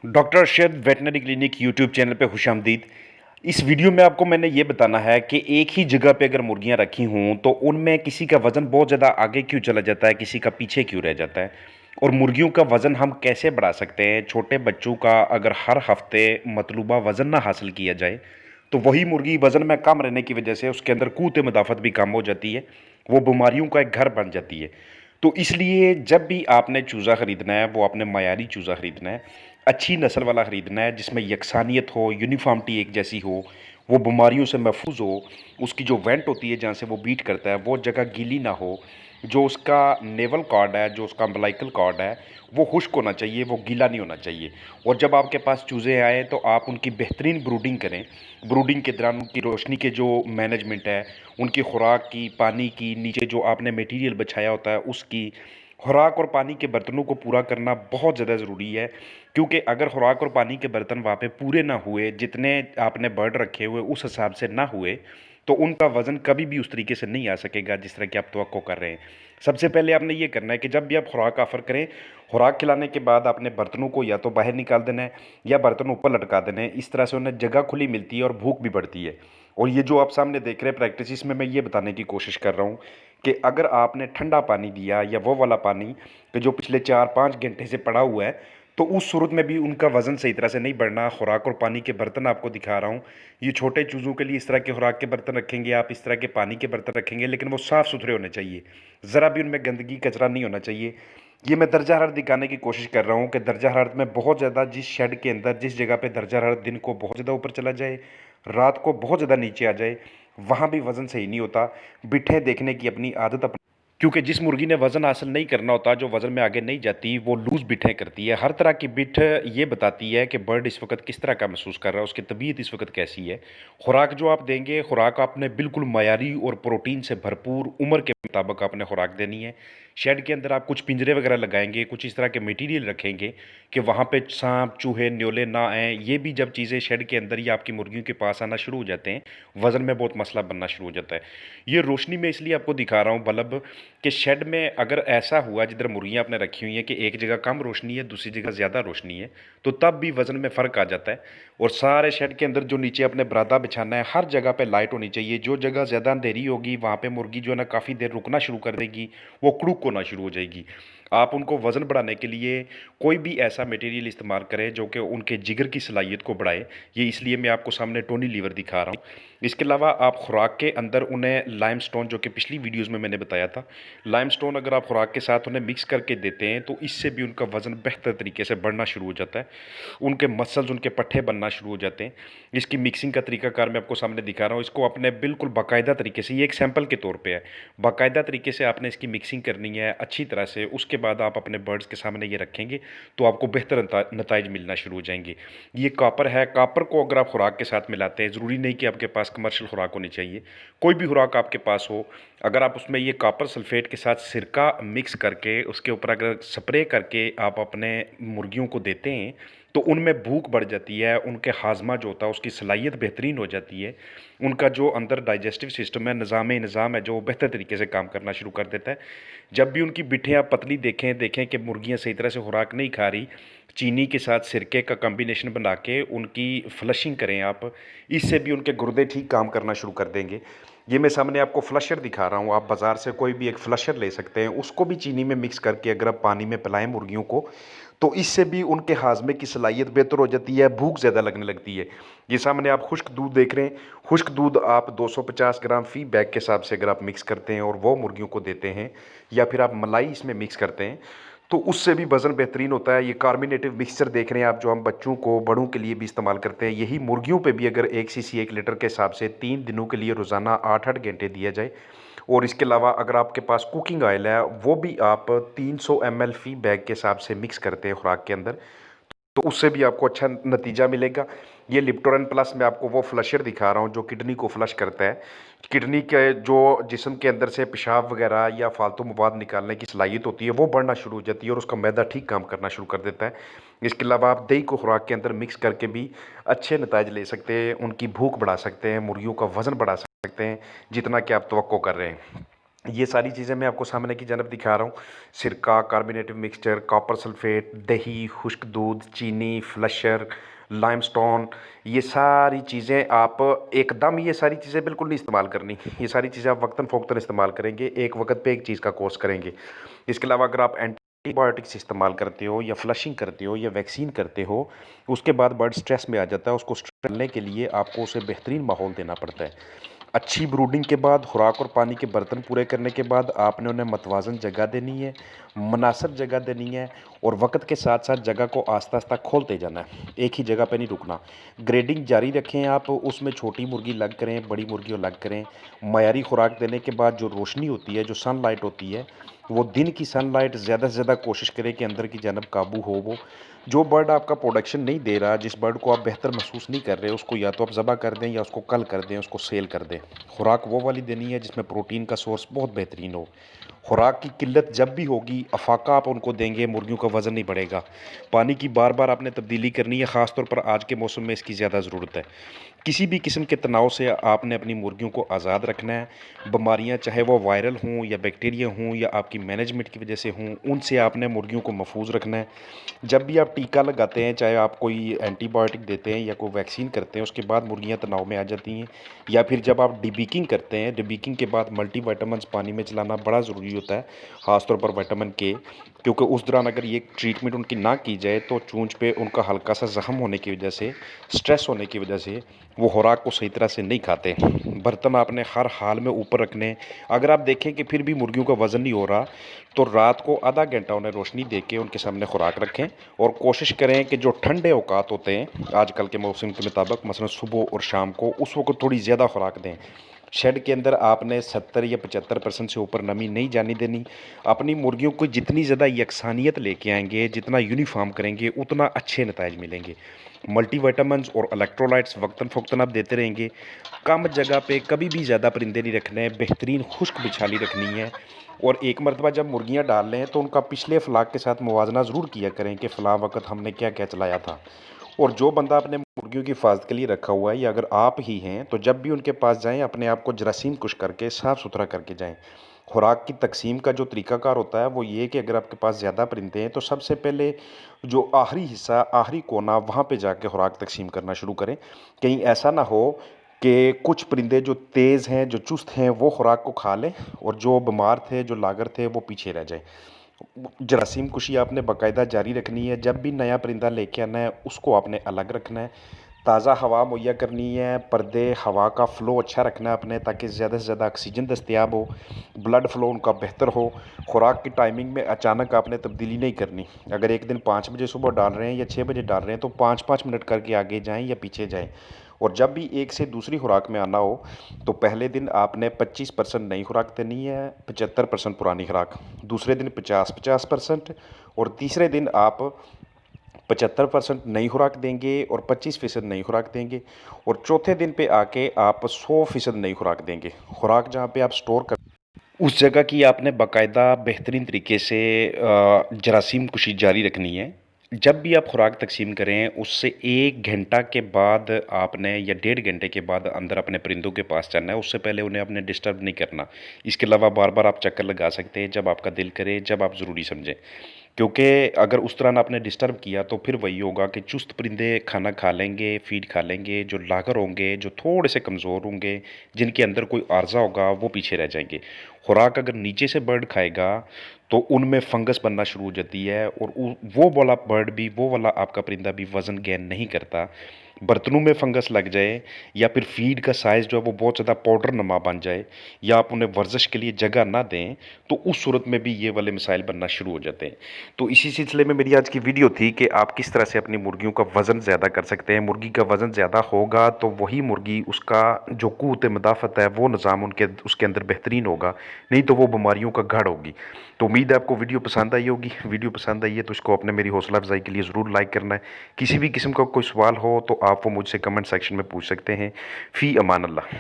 Doctor Arshad veterinary clinic YouTube channel पे खुशामदीद। इस video में आपको मैंने ये बताना है कि एक ही जगह पे अगर मुर्गियां रखी हों तो उनमें किसी का वज़न बहुत ज़्यादा आगे क्यों चला जाता है, किसी का पीछे क्यों रह जाता है, और मुर्गियों का वज़न हम कैसे बढ़ा सकते हैं। छोटे बच्चों का अगर हर हफ्ते मतलूबा वज़न ना हासिल किया जाए तो वही मुर्गी वज़न में कम रहने की वजह से उसके अंदर क़ुव्वत मदाफ़त भी कम हो जाती है, वो बीमारियों का एक घर बन जाती है। तो इसलिए जब भी आपने चूज़ा ख़रीदना है वो आपने मयारी चूज़ा ख़रीदना है, अच्छी नस्ल वाला ख़रीदना है जिसमें यकसानियत हो, यूनिफ़ॉर्मिटी एक जैसी हो, वो बीमारियों से महफूज हो, उसकी जो वेंट होती है जहाँ से वो बीट करता है वो जगह गीली ना हो, जो उसका नेवल कॉर्ड है, जो उसका अम्बिलिकल कॉर्ड है, वो खुश्क होना चाहिए, वो गीला नहीं होना चाहिए। और जब आपके पास चूज़े आए तो आप उनकी बेहतरीन ब्रूडिंग करें। ब्रूडिंग के दौरान उनकी रोशनी के जो मैनेजमेंट है, उनकी खुराक की, पानी की, नीचे जो आपने मटीरियल बिछाया होता है उसकी, खुराक और पानी के बर्तनों को पूरा करना बहुत ज़्यादा ज़रूरी है। क्योंकि अगर खुराक और पानी के बर्तन वहाँ पे पूरे ना हुए, जितने आपने बर्ड रखे हुए उस हिसाब से ना हुए, तो उनका वज़न कभी भी उस तरीके से नहीं आ सकेगा जिस तरह की आप तवक्को कर रहे हैं। सबसे पहले आपने ये करना है कि जब भी आप खुराक ऑफ़र करें, खुराक खिलाने के बाद आपने बर्तनों को या तो बाहर निकाल देना है या बर्तन ऊपर लटका देने हैं। इस तरह से उन्हें जगह खुली मिलती है और भूख भी बढ़ती है। और ये जो आप सामने देख रहे हैं प्रैक्टिस, इसमें मैं ये बताने की कोशिश कर रहा हूँ कि अगर आपने ठंडा पानी दिया या वो वाला पानी कि जो पिछले 4-5 घंटे से पड़ा हुआ है, तो उस सूरत में भी उनका वज़न सही तरह से नहीं बढ़ना। खुराक और पानी के बर्तन आपको दिखा रहा हूँ। ये छोटे चूज़ों के लिए इस तरह के खुराक के बर्तन रखेंगे आप, इस तरह के पानी के बर्तन रखेंगे, लेकिन वो साफ़ सुथरे होने चाहिए। ज़रा भी उनमें गंदगी कचरा नहीं होना चाहिए। ये मैं दर्जा हरारत दिखाने की कोशिश कर रहा हूँ कि दर्जा हरारत में बहुत ज़्यादा जिस शेड के अंदर, जिस जगह पे दर्जा हरारत दिन को बहुत ज़्यादा ऊपर चला जाए, रात को बहुत ज़्यादा नीचे आ जाए, वहाँ भी वज़न सही नहीं होता। बिट्ठें देखने की अपनी आदत क्योंकि जिस मुर्गी ने वज़न हासिल नहीं करना होता, जो वज़न में आगे नहीं जाती, वो लूज़ बिट्ठें करती है। हर तरह की बिठ ये बताती है कि बर्ड इस वक़्त किस तरह का महसूस कर रहा है, उसकी तबीयत इस वक़्त कैसी है। खुराक जो आप देंगे, खुराक आपने बिल्कुल मयारी और प्रोटीन से भरपूर उम्र के मुताबिक आपने खुराक देनी है। शेड के अंदर आप कुछ पिंजरे वगैरह लगाएँगे, कुछ इस तरह के मटीरियल रखेंगे कि वहाँ पे साँप, चूहे, न्योले ना आएँ। ये भी जब चीज़ें शेड के अंदर या आपकी मुर्गियों के पास आना शुरू हो जाते हैं, वज़न में बहुत मसला बनना शुरू हो जाता है। ये रोशनी में इसलिए आपको दिखा रहा हूँ बल्ब कि शेड में अगर ऐसा हुआ जिधर मुर्गियाँ आपने रखी हुई हैं कि एक जगह कम रोशनी है, दूसरी जगह ज़्यादा रोशनी है, तो तब भी वज़न में फ़र्क आ जाता है। और सारे शेड के अंदर जो नीचे आपने बरादा बिछाना है, हर जगह पे लाइट होनी चाहिए। जो जगह ज़्यादा अंधेरी होगी वहाँ पे मुर्गी जो है ना काफ़ी देर रुकना शुरू कर देगी, वो कुड़ुक होना शुरू हो जाएगी। आप उनको वज़न बढ़ाने के लिए कोई भी ऐसा मटेरियल इस्तेमाल करें जो कि उनके जिगर की सलाहियत को बढ़ाए। ये इसलिए मैं आपको सामने टोनी लीवर दिखा रहा हूँ। इसके अलावा आप खुराक के अंदर उन्हें लाइमस्टोन, जो कि पिछली वीडियोज़ में मैंने बताया था, लाइमस्टोन अगर आप खुराक के साथ उन्हें मिक्स करके देते हैं तो इससे भी उनका वज़न बेहतर तरीके से बढ़ना शुरू हो जाता है। उनके मसल्स, उनके पट्ठे बनना शुरू हो जाते हैं। इसकी मिक्सिंग का तरीकाकार मैं आपको सामने दिखा रहा हूँ। इसको अपने बिल्कुल बाकायदा तरीके से, ये एक सैंपल के तौर पे है, बाकायदा तरीके से आपने इसकी मिक्सिंग करनी है अच्छी तरह से। उसके बाद आप अपने बर्ड्स के सामने ये रखेंगे तो आपको बेहतर नताइज मिलना शुरू हो जाएंगे। ये कॉपर है, कॉपर को अगर आप खुराक के साथ मिलाते हैं, ज़रूरी नहीं कि आपके पास कमर्शियल खुराक होनी चाहिए, कोई भी खुराक आपके पास हो, अगर आप उसमें ये कॉपर सल्फेट के साथ सिरका मिक्स करके उसके ऊपर अगर स्प्रे करके आप अपने मुर्गियों को देते हैं तो उनमें भूख बढ़ जाती है, उनके हाजमा जो होता है उसकी सलाहियत बेहतरीन हो जाती है, उनका जो अंदर डाइजेस्टिव सिस्टम है, निज़ाम है, जो वो बेहतर तरीके से काम करना शुरू कर देता है। जब भी उनकी बिठें आप पतली देखें कि मुर्गियाँ सही तरह से खुराक नहीं खा रही, चीनी के साथ सिरके का कॉम्बिनेशन बना के उनकी फ्लशिंग करें आप, इससे भी उनके गुर्दे ठीक काम करना शुरू कर देंगे। ये मैं सामने आपको फ्लशर दिखा रहा हूँ। आप बाज़ार से कोई भी एक फ्लशर ले सकते हैं, उसको भी चीनी में मिक्स करके अगर आप पानी में पिलाएं मुर्गियों को, तो इससे भी उनके हाजमे की सलाहियत बेहतर हो जाती है, भूख ज़्यादा लगने लगती है। ये सामने आप खुश्क दूध देख रहे हैं। खुश्क दूध आप 250 ग्राम फ़ी बैग के हिसाब से अगर आप मिक्स करते हैं और वो मुर्गियों को देते हैं, या फिर आप मलाई इसमें मिक्स करते हैं, तो उससे भी वज़न बेहतरीन होता है। ये कार्बोनेटिव मिक्सचर देख रहे हैं आप, जो हम बच्चों को, बड़ों के लिए भी इस्तेमाल करते हैं, यही मुर्गियों पे भी अगर 1 सीसी 1 लीटर के हिसाब से 3 दिनों के लिए रोज़ाना 8-8 घंटे दिया जाए। और इसके अलावा अगर आपके पास कुकिंग ऑयल है, वो भी आप 300 ml फ़ी बैग के हिसाब से मिक्स करते हैं खुराक के अंदर, तो उससे भी आपको अच्छा नतीजा मिलेगा। ये लिप्टोरेन प्लस मैं आपको वो फ्लशर दिखा रहा हूँ जो किडनी को फ्लश करता है। किडनी के जो जिस्म के अंदर से पेशाब वगैरह या फालतू मवाद निकालने की सलाहियत होती है, वो बढ़ना शुरू हो जाती है और उसका मैदा ठीक काम करना शुरू कर देता है। इसके अलावा आप दही को खुराक के अंदर मिक्स करके भी अच्छे नताइज ले सकते हैं, उनकी भूख बढ़ा सकते हैं, मुर्गियों का वज़न बढ़ा सकते हैं, जितना कि आप तवक्को कर रहे हैं। ये सारी चीज़ें मैं आपको सामने की जानब दिखा रहा हूँ। सिरका, कार्बोनेटिव मिक्सचर, कॉपर सल्फेट, दही, खुश्क दूध, चीनी, फ्लशर, लाइमस्टोन, ये सारी चीज़ें आप एकदम ये सारी चीज़ें बिल्कुल नहीं इस्तेमाल करनी। ये सारी चीज़ें आप वक्तन-फ़ौक्तन इस्तेमाल करेंगे, एक वक़्त पे एक चीज़ का कोर्स करेंगे। इसके अलावा अगर आप एंटीबायोटिक्स इस्तेमाल करते हो या फ्लशिंग करते हो या वैक्सीन करते हो, उसके बाद बर्ड स्ट्रेस में आ जाता है, उसको स्ट्रेस करने के लिए आपको उसे बेहतरीन माहौल देना पड़ता है। अच्छी ब्रूडिंग के बाद खुराक और पानी के बर्तन पूरे करने के बाद आपने उन्हें मतवाज़न जगह देनी है, मुनासिब जगह देनी है और वक्त के साथ साथ जगह को आस्ता आस्ता खोलते जाना है, एक ही जगह पे नहीं रुकना। ग्रेडिंग जारी रखें आप, उसमें छोटी मुर्गी अलग करें, बड़ी मुर्गी अलग करें। मयारी खुराक देने के बाद जो रोशनी होती है, जो सनलाइट होती है, वो दिन की सनलाइट ज़्यादा से ज़्यादा कोशिश करें कि अंदर की जानब काबू हो। वो जो बर्ड आपका प्रोडक्शन नहीं दे रहा, जिस बर्ड को आप बेहतर महसूस नहीं कर रहे, उसको या तो आप ज़बह कर दें या उसको कल कर दें, उसको सेल कर दें। खुराक वो वाली देनी है जिसमें प्रोटीन का सोर्स बहुत बेहतरीन हो। खुराक की किल्लत जब भी होगी, अफाका आप उनको देंगे, मुर्गियों का वज़न नहीं बढ़ेगा। पानी की बार बार आपने तब्दीली करनी है, ख़ास तौर पर आज के मौसम में इसकी ज़्यादा ज़रूरत है। किसी भी किस्म के तनाव से आपने अपनी मुर्गियों को आज़ाद रखना है। बीमारियां चाहे वो वायरल हों या बैक्टीरिया हों या आपकी मैनेजमेंट की वजह से हों, उनसे आपने मुर्गियों को महफूज रखना है। जब भी आप टीका लगाते हैं, चाहे आप कोई एंटीबायोटिक देते हैं या कोई वैक्सीन करते हैं, उसके बाद मुर्गियां तनाव में आ जाती हैं। या फिर जब आप डिबीकिंग करते हैं, डिबीकिंग के बाद मल्टीविटामिन्स पानी में चलाना बड़ा ज़रूरी होता है, ख़ासतौर पर विटामिन के, क्योंकि उस दौरान अगर ये ट्रीटमेंट उनकी ना की जाए तो चूंच पे उनका हल्का सा ज़ख्म होने की वजह से, स्ट्रेस होने की वजह से वो खुराक को सही तरह से नहीं खाते। बर्तन आपने हर हाल में ऊपर रखने। अगर आप देखें कि फिर भी मुर्गियों का वज़न नहीं हो रहा, तो रात को आधा घंटा उन्हें रोशनी दे के उनके सामने खुराक रखें और कोशिश करें कि जो ठंडे औकात होते हैं आजकल के मौसम के मुताबिक, मसलन सुबह और शाम को, उस वक्त थोड़ी ज़्यादा खुराक दें। शेड के अंदर आपने 70 या 75% से ऊपर नमी नहीं जाने देनी। अपनी मुर्गियों को जितनी ज़्यादा यकसानियत लेके आएंगे, जितना यूनिफॉर्म करेंगे, उतना अच्छे नताइज मिलेंगे। मल्टीविटामिन्स और इलेक्ट्रोलाइट्स वक्तन फ़ौक्तन आप देते रहेंगे। कम जगह पे कभी भी ज़्यादा परिंदे नहीं रखने हैं, बेहतरीन खुश्क बिछाली रखनी है। और एक मरतबा जब मुर्गियाँ डाल लें तो उनका पिछले फ़्लाक के साथ मुवाजना ज़रूर किया करें कि फ़लाँ वक्त हमने क्या क्या चलाया था। और जो बंदा अपने मुर्गियों की हिफाजत के लिए रखा हुआ है, या अगर आप ही हैं, तो जब भी उनके पास जाएं अपने आप को जरासीम कुश करके साफ़ सुथरा करके जाएं। खुराक की तकसीम का जो तरीकाकार होता है वो ये कि अगर आपके पास ज़्यादा परिंदे हैं तो सबसे पहले जो आखिरी हिस्सा, आखिरी कोना, वहाँ पे जाके खुराक तकसीम करना शुरू करें। कहीं ऐसा ना हो कि कुछ परिंदे जो तेज़ हैं, जो चुस्त हैं, वो खुराक को खा लें और जो बीमार थे, जो लागर थे, वो पीछे रह जाएं। जरासीम कुशी आपने बाकायदा जारी रखनी है। जब भी नया परिंदा लेके आना है उसको आपने अलग रखना है। ताज़ा हवा मुहैया करनी है, पर्दे, हवा का फ़्लो अच्छा रखना है अपने, ताकि ज़्यादा से ज़्यादा ऑक्सीजन दस्तयाब हो, ब्लड फ़्लो उनका बेहतर हो। खुराक की टाइमिंग में अचानक आपने तब्दीली नहीं करनी। अगर एक दिन 5 बजे सुबह डाल रहे हैं या 6 बजे डाल रहे हैं तो 5-5 मिनट करके आगे जाएं या पीछे जाएं। और जब भी एक से दूसरी खुराक में आना हो तो पहले दिन आपने 25% नई खुराक देनी है, 75% पुरानी खुराक। दूसरे दिन 50-50% और तीसरे दिन आप 75% नई खुराक देंगे और 25% नई खुराक देंगे। और चौथे दिन पे आके आप 100% नई खुराक देंगे। खुराक जहाँ पे आप स्टोर कर, उस जगह की आपने बाकायदा बेहतरीन तरीके से जरासीम कुशी जारी रखनी है। जब भी आप खुराक तकसीम करें उससे 1 घंटा के बाद आपने, या 1.5 घंटे के बाद अंदर अपने परिंदों के पास जाना है। उससे पहले उन्हें आपने डिस्टर्ब नहीं करना। इसके अलावा बार बार आप चक्कर लगा सकते हैं जब आपका दिल करे, जब आप ज़रूरी समझें। क्योंकि अगर उस तरह आपने डिस्टर्ब किया तो फिर वही होगा कि चुस्त परिंदे खाना खा लेंगे, फीड खा लेंगे। जो लागर होंगे, जो थोड़े से कमज़ोर होंगे, जिनके अंदर कोई आर्जा होगा, वो पीछे रह जाएंगे। खुराक अगर नीचे से बर्ड खाएगा तो उनमें फंगस बनना शुरू हो जाती है और वो वाला बर्ड भी, वो वाला आपका परिंदा भी वज़न गेन नहीं करता। बर्तनों में फंगस लग जाए या फिर फीड का साइज़ जो है वो बहुत ज़्यादा पाउडर नमा बन जाए, या आप उन्हें वर्जिश के लिए जगह ना दें, तो उस सूरत में भी ये वाले मसाइल बनना शुरू हो जाते हैं। तो इसी सिलसिले में मेरी आज की वीडियो थी कि आप किस तरह से अपनी मुर्गियों का वज़न ज़्यादा कर सकते हैं। मुर्गी का वज़न ज़्यादा होगा तो वही मुर्गी, उसका जो क़ुव्वत मदाफ़त है, वो निज़ाम उसके अंदर बेहतरीन होगा, नहीं तो वो बीमारियों का गढ़ होगी। तो उम्मीद है आपको वीडियो पसंद आई होगी। वीडियो पसंद आई है तो इसको अपने, मेरी हौसला अफजाई के लिए ज़रूर लाइक करना है। किसी भी किस्म का कोई सवाल हो तो आप वो मुझसे कमेंट सेक्शन में पूछ सकते हैं। फ़ी अमान अल्लाह।